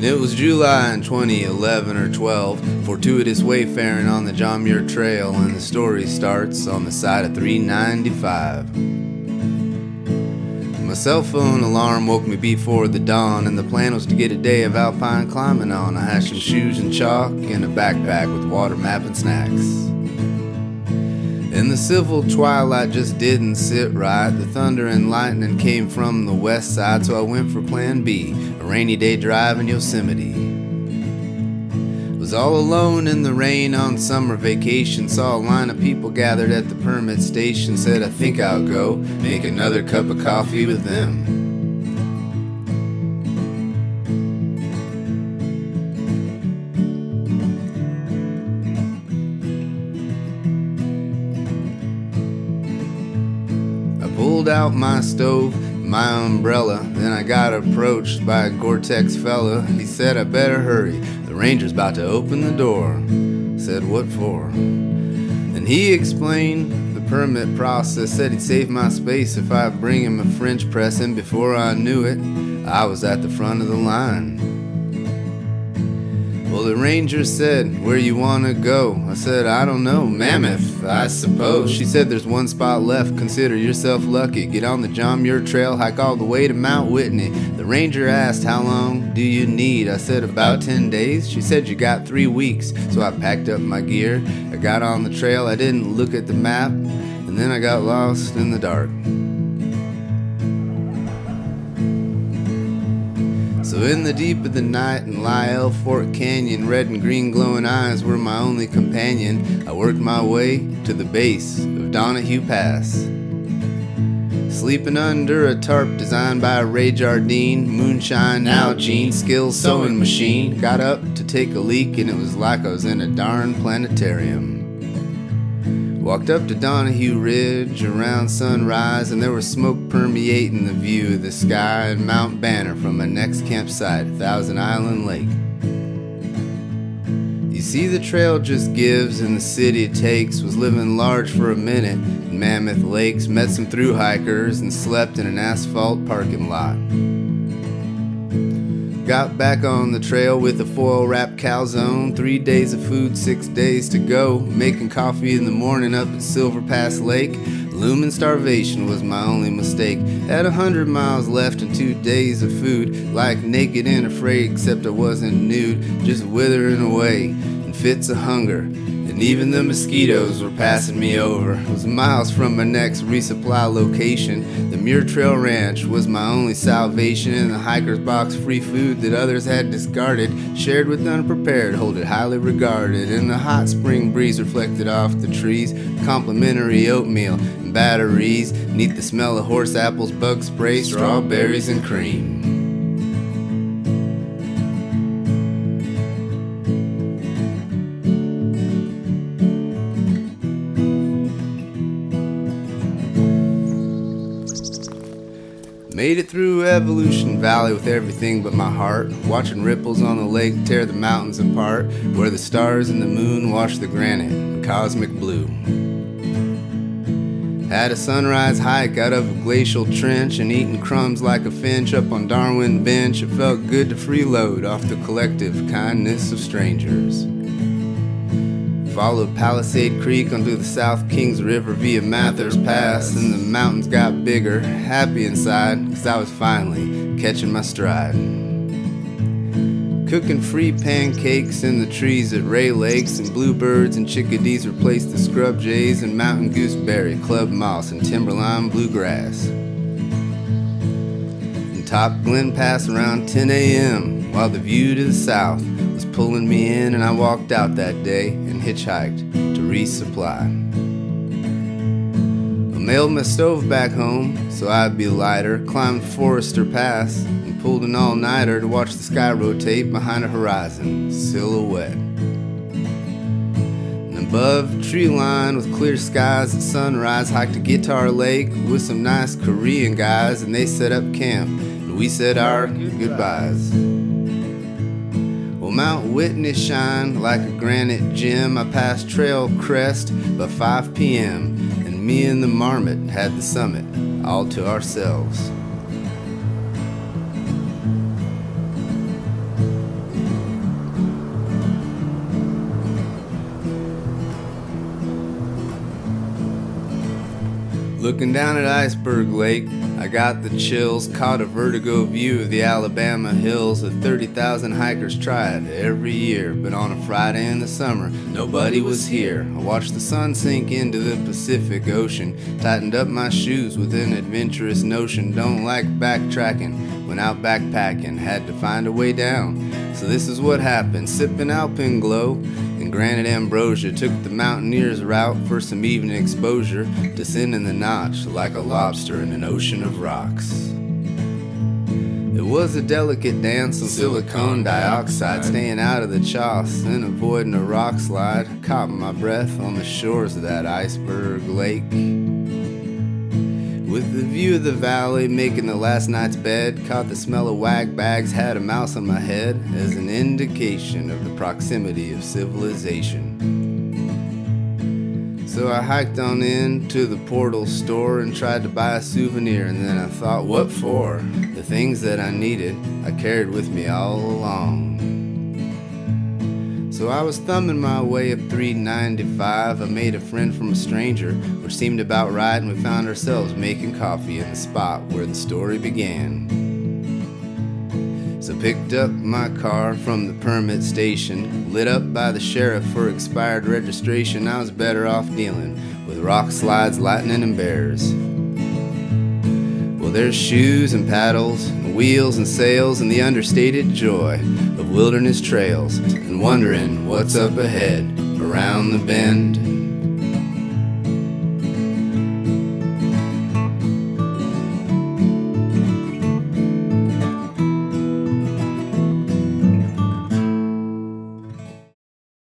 It was July in 2011 or 12, fortuitous wayfaring on the John Muir Trail, and the story starts on the side of 395. My cell phone alarm woke me before the dawn, and the plan was to get a day of alpine climbing on. I had some shoes and chalk and a backpack with water map and snacks. And the civil twilight just didn't sit right. The thunder and lightning came from the west side, so I went for plan B, a rainy day drive in Yosemite. Was all alone in the rain on summer vacation. Saw a line of people gathered at the permit station. Said, I think I'll go make another cup of coffee with them. Pulled out my stove, my umbrella, then I got approached by a Gore-Tex fella. He said, I better hurry, the ranger's about to open the door. Said, what for? Then he explained the permit process, said he'd save my space if I bring him a French press, and before I knew it, I was at the front of the line. Well, the ranger said, where you wanna go? I said, I don't know, Mammoth, I suppose. She said, there's one spot left, consider yourself lucky. Get on the John Muir Trail, hike all the way to Mount Whitney. The ranger asked, how long do you need? I said, about 10 days. She said, you got 3 weeks. So I packed up my gear, I got on the trail, I didn't look at the map, and then I got lost in the dark. So in the deep of the night in Lyell Fork Canyon, red and green glowing eyes were my only companion. I worked my way to the base of Donahue Pass. Sleeping under a tarp designed by Ray Jardine, moonshine, Algene, skills sewing machine. Got up to take a leak and it was like I was in a darn planetarium. Walked up to Donahue Ridge around sunrise, and there was smoke permeating the view of the sky and Mount Banner from my next campsite, Thousand Island Lake. You see, the trail just gives and the city takes. Was living large for a minute in Mammoth Lakes, met some thru hikers and slept in an asphalt parking lot. Got back on the trail with a foil-wrapped calzone. 3 days of food, 6 days to go. Making coffee in the morning up at Silver Pass Lake. Looming starvation was my only mistake. Had 100 miles left and 2 days of food. Like naked and afraid, except I wasn't nude. Just withering away in fits of hunger. And even the mosquitoes were passing me over. I was miles from my next resupply location. The Muir Trail Ranch was my only salvation, and the hiker's box free food that others had discarded, shared with the unprepared, hold it highly regarded. And the hot spring breeze reflected off the trees, complimentary oatmeal and batteries, neath the smell of horse apples, bug spray, strawberries and cream. Made it through Evolution Valley with everything but my heart, watching ripples on the lake tear the mountains apart, where the stars and the moon wash the granite in cosmic blue. Had a sunrise hike out of a glacial trench, and eating crumbs like a finch up on Darwin Bench. It felt good to freeload off the collective kindness of strangers. Followed Palisade Creek onto the South Kings River via Mathers Pass, and the mountains got bigger, happy inside, 'cause I was finally catching my stride. Cooking free pancakes in the trees at Ray Lakes, and bluebirds and chickadees replaced the scrub jays and mountain gooseberry, club moss, and timberline bluegrass. And topped Glen Pass around 10 a.m., while the view to the south was pulling me in, and I walked out that day and hitchhiked to resupply. I mailed my stove back home so I'd be lighter, climbed Forester Pass and pulled an all-nighter to watch the sky rotate behind a horizon silhouette. And above tree line with clear skies at sunrise, hiked to Guitar Lake with some nice Korean guys, and they set up camp and we said our goodbyes. Well, Mount Whitney shined like a granite gem. I passed Trail Crest by 5 p.m. and me and the marmot had the summit all to ourselves. Looking down at Iceberg Lake, I got the chills, caught a vertigo view of the Alabama hills that 30,000 hikers try it every year. But on a Friday in the summer, nobody was here. I watched the sun sink into the Pacific Ocean, tightened up my shoes with an adventurous notion. Don't like backtracking, went out backpacking, had to find a way down. So this is what happened, sipping Alpine Glow and granite ambrosia. Took the Mountaineer's route for some evening exposure, descending the notch like a lobster in an ocean of rocks. It was a delicate dance on silicone dioxide, staying out of the choss and avoiding a rock slide. Caught my breath on the shores of that Iceberg Lake. With the view of the valley, making the last night's bed, caught the smell of wag bags, had a mouse on my head as an indication of the proximity of civilization. So I hiked on in to the Portal store and tried to buy a souvenir, and then I thought, what for? The things that I needed, I carried with me all along. So I was thumbing my way up 395. I made a friend from a stranger, which seemed about right, and we found ourselves making coffee in the spot where the story began. So picked up my car from the permit station, lit up by the sheriff for expired registration. I was better off dealing with rock slides, lightning, and bears. Well, there's shoes and paddles, and wheels and sails, and the understated joy of wilderness trails, and wondering what's up ahead around the bend.